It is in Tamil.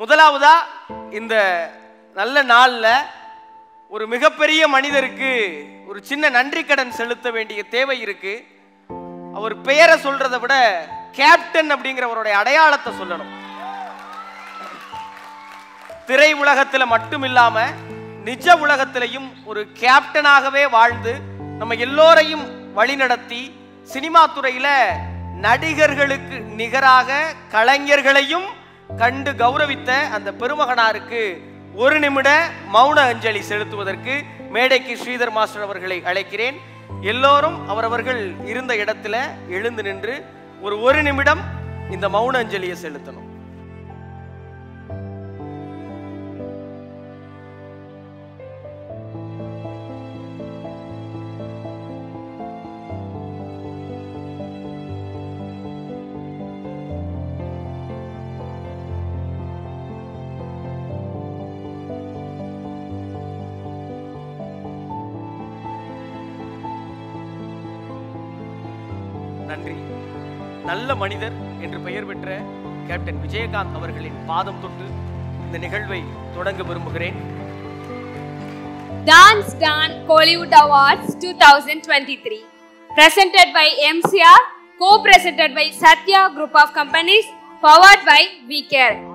முதலாவதா இந்த நல்ல நாள்ல ஒரு மிகப்பெரிய மனிதருக்கு ஒரு சின்ன நன்றி கடன் செலுத்த வேண்டிய தேவை இருக்கு. அவர் பெயரை சொல்றதை விட கேப்டன் அப்படிங்கிறவருடைய அடையாளத்தை சொல்லணும். திரை உலகத்துல மட்டும் இல்லாம நிஜ உலகத்திலையும் ஒரு கேப்டனாகவே வாழ்ந்து நம்ம எல்லோரையும் வழிநடத்தி சினிமா துறையில நடிகர்களுக்கு நிகராக கலைஞர்களையும் கண்டு கௌரவித்த அந்த பெருமகனாருக்கு ஒரு நிமிட மௌன அஞ்சலி செலுத்துவதற்கு மேடைக்கு ஸ்ரீதர் மாஸ்டர் அவர்களை அழைக்கிறேன். எல்லோரும் அவரவர்கள் இருந்த இடத்துல எழுந்து நின்று ஒரு நிமிடம் இந்த மௌன அஞ்சலியை செலுத்தணும். நன்றி. நல்ல மனிதர் என்று பெயர் பெற்ற கேப்டன் விஜயகாந்த் அவர்களின் பாதம் தொட்டு இந்த நிகழ்வை தொடங்க விரும்புகிறேன். Dance Dan Kollywood Awards 2023 presented by MCR, co-presented by Satya Group of Companies, powered by WeCare.